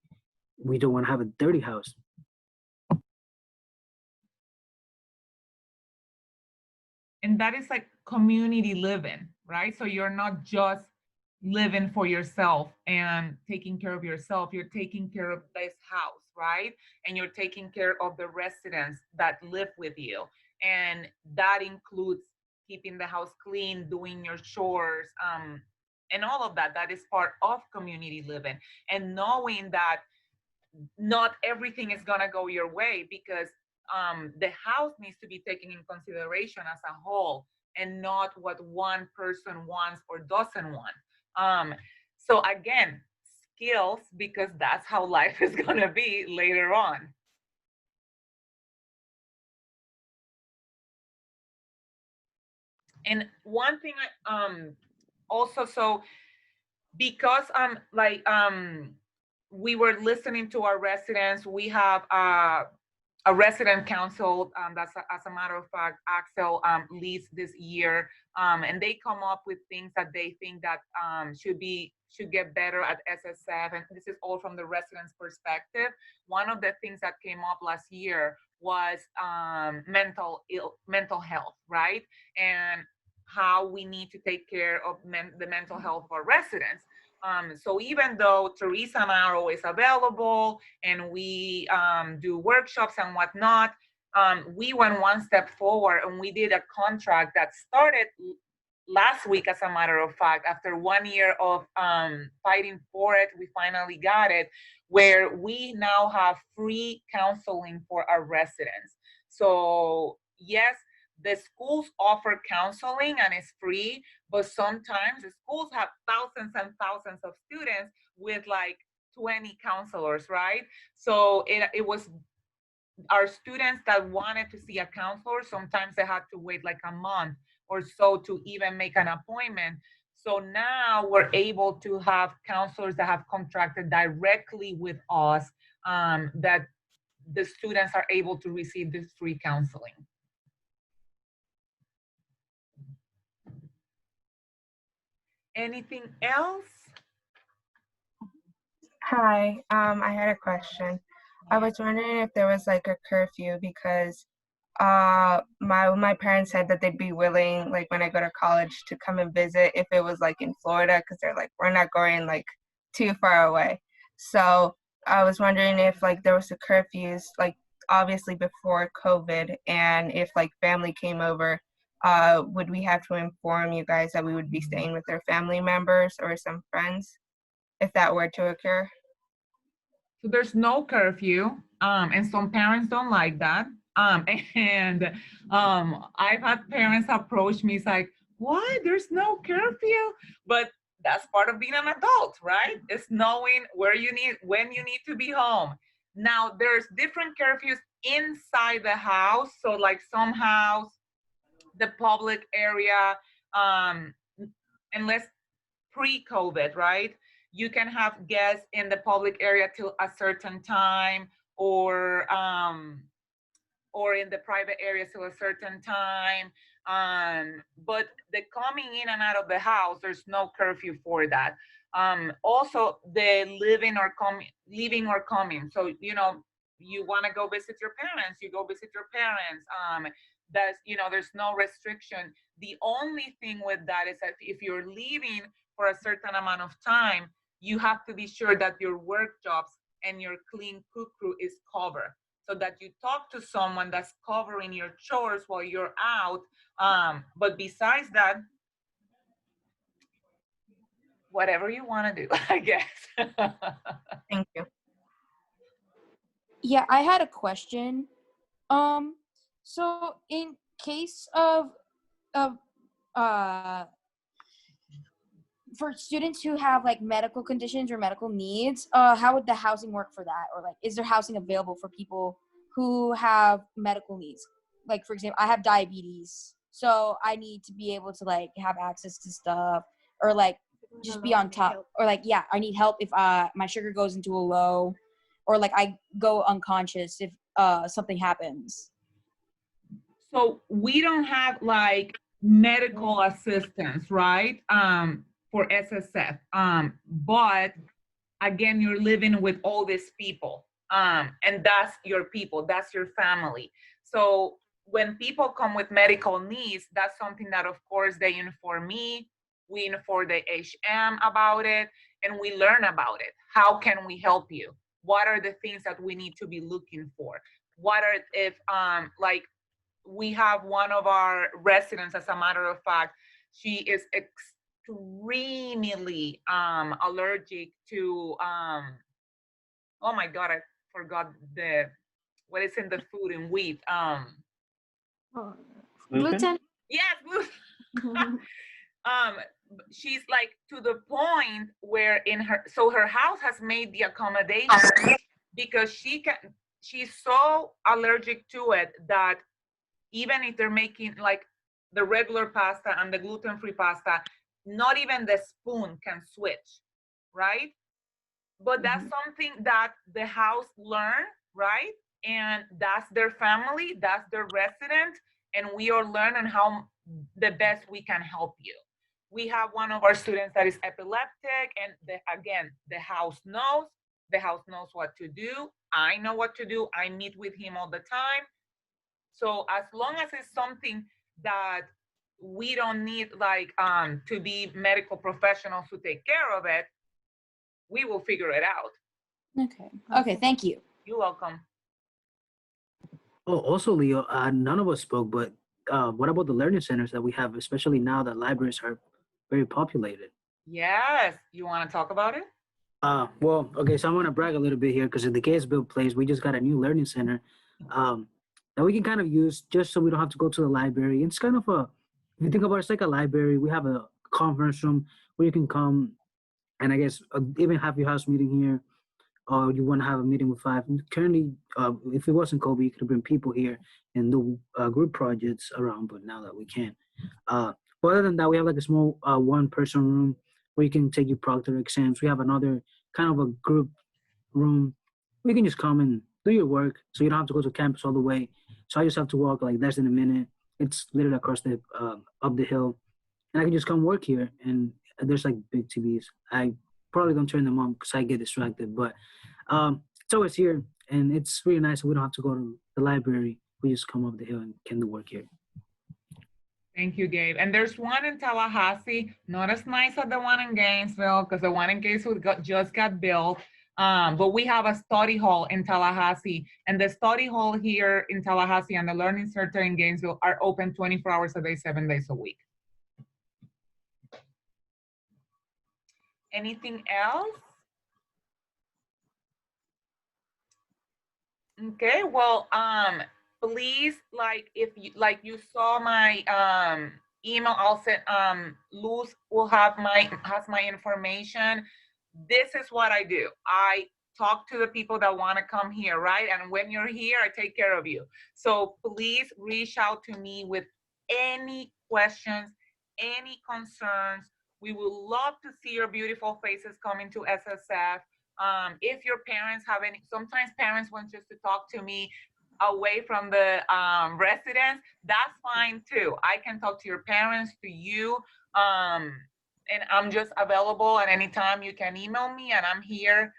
we don't want to have a dirty house. And that is like community living, right? So you're not just living for yourself and taking care of yourself, you're taking care of this house, right? And you're taking care of the residents that live with you. And that includes keeping the house clean, doing your chores, and all of that. That is part of community living. And knowing that not everything is gonna go your way, because the house needs to be taken in consideration as a whole and not what one person wants or doesn't want. So again, skills, because that's how life is gonna be later on. And one thing also, so because we were listening to our residents, we have a resident council that's, as a matter of fact, Axel leads this year, and they come up with things that they think that should get better at SSF, and this is all from the residents' perspective. One of the things that came up last year was mental health, right? And how we need to take care of the mental health of our residents. So even though Teresa and I are always available and we do workshops and whatnot, we went one step forward and we did a contract that started last week, as a matter of fact. After 1 year of fighting for it, we finally got it, where we now have free counseling for our residents. So yes, the schools offer counseling and it's free, but sometimes the schools have thousands and thousands of students with like 20 counselors, right? So it was our students that wanted to see a counselor, sometimes they had to wait like a month or so to even make an appointment. So now we're able to have counselors that have contracted directly with us, that the students are able to receive this free counseling. Anything else? Hi, I had a question. I was wondering if there was like a curfew, because my parents said that they'd be willing, like when I go to college, to come and visit if it was like in Florida, because they're like, we're not going like too far away. So I was wondering if like there was a curfews, like obviously before COVID, and if like family came over, would we have to inform you guys that we would be staying with their family members or some friends if that were to occur? So there's no curfew, and some parents don't like that. And I've had parents approach me, it's like, what? There's no curfew? But that's part of being an adult, right? It's knowing when you need to be home. Now, there's different curfews inside the house. So like some house, the public area, unless pre-COVID, right? You can have guests in the public area till a certain time, or in the private area till a certain time. But the coming in and out of the house, there's no curfew for that. Also, the leaving or coming. So you want to go visit your parents, you go visit your parents. There's no restriction. The only thing with that is that if you're leaving for a certain amount of time, you have to be sure that your work jobs and your clean cook crew is covered, so that you talk to someone that's covering your chores while you're out. But besides that, whatever you want to do, I guess. Thank you. Yeah, I had a question. So in case of uh for students who have like medical conditions or medical needs, how would the housing work for that? Or like, is there housing available for people who have medical needs? Like, for example, I have diabetes, so I need to be able to like have access to stuff, or like just be on top, or like, yeah, I need help if my sugar goes into a low, or like I go unconscious if something happens. So we don't have like medical assistance, right? For SSF. But again, you're living with all these people. And that's your people, that's your family. So when people come with medical needs, that's something that of course they inform me, we inform the HM about it, and we learn about it. How can we help you? What are the things that we need to be looking for? What are, if like, we have one of our residents, as a matter of fact, she is extremely allergic to oh my god, I forgot the what is in the food and wheat. Gluten? Yes, gluten. She's like to the point where in her, so her house has made the accommodation because she's so allergic to it that even if they're making like the regular pasta and the gluten-free pasta, not even the spoon can switch, right? But that's something that the house learn, right? And that's their family, that's their resident, and we are learning how the best we can help you. We have one of our students that is epileptic, and again, the house knows what to do. I know what to do. I meet with him all the time. So as long as it's something that we don't need like to be medical professionals to take care of it, we will figure it out. Okay. Okay, thank you. You're welcome. Oh, also, Leo, none of us spoke, but what about the learning centers that we have, especially now that libraries are very populated? Yes, you want to talk about it? Well, okay, so I'm going to brag a little bit here because in the Gatesville place, we just got a new learning center that we can kind of use just so we don't have to go to the library. It's kind of a, if you think about it, it's like a library. We have a conference room where you can come and I guess even have your house meeting here, or you want to have a meeting with five. Currently, if it wasn't COVID, you could bring people here and do group projects around, but now that we can't. But other than that, we have like a small one-person room where you can take your proctor exams. We have another kind of a group room where you can just come and do your work, so you don't have to go to campus all the way. So I just have to walk like less than a minute. It's literally across the up the hill, and I can just come work here. And there's like big TVs. I probably don't turn them on because I get distracted, but it's always here, and it's really nice. We don't have to go to the library. We just come up the hill and can do work here. Thank you, Gabe. And there's one in Tallahassee, not as nice as the one in Gainesville, because the one in Gainesville just got built. But we have a study hall in Tallahassee, and the study hall here in Tallahassee and the Learning Center in Gainesville are open 24 hours a day, 7 days a week. Anything else? Okay, well, please, like, if you saw my email, I'll send Luz will have has my information. This is what I do. I talk to the people that want to come here, right? And when you're here, I take care of you. So please reach out to me with any questions, any concerns. We would love to see your beautiful faces coming to SSF. If your parents have any, sometimes parents want just to talk to me away from the residents, that's fine too. I can talk to your parents, to you, and I'm just available at any time. You can email me and I'm here.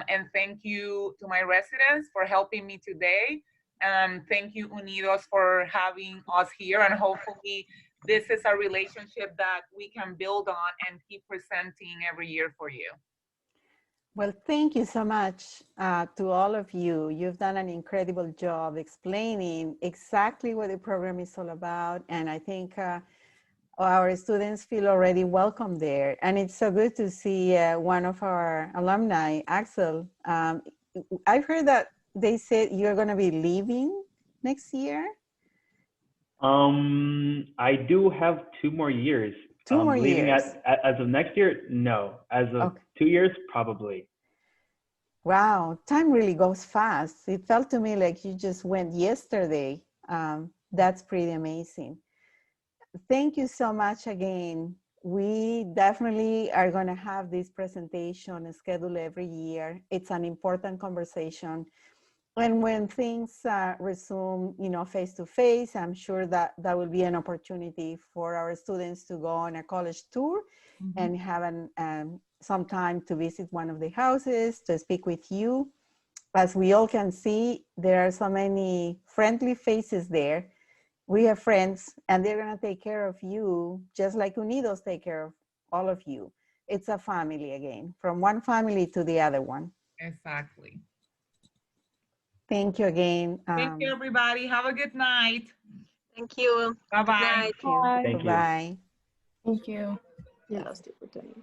And thank you to my residents for helping me today. Thank you, Unidos, for having us here, and hopefully this is a relationship that we can build on and keep presenting every year for you. Well, thank you so much to all of you. You've done an incredible job explaining exactly what the program is all about. And I think our students feel already welcome there. And it's so good to see one of our alumni, Axel. I've heard that they said you're going to be leaving next year. I do have 2 more years. 2 more leaving years. As of next year, no. As of Okay. 2 years, probably. Wow, time really goes fast. It felt to me like you just went yesterday. That's pretty amazing. Thank you so much again. We definitely are going to have this presentation scheduled every year. It's an important conversation. And when things resume, face to face, I'm sure that that will be an opportunity for our students to go on a college tour and have some time to visit one of the houses, to speak with you. As we all can see, there are so many friendly faces there. We have friends, and they're going to take care of you, just like Unidos take care of all of you. It's a family again, from one family to the other one. Exactly. Thank you again. Thank you, everybody. Have a good night. Thank you. Bye-bye. Thank you. Thank you. Bye-bye. Thank you. Yeah, that's the opportunity.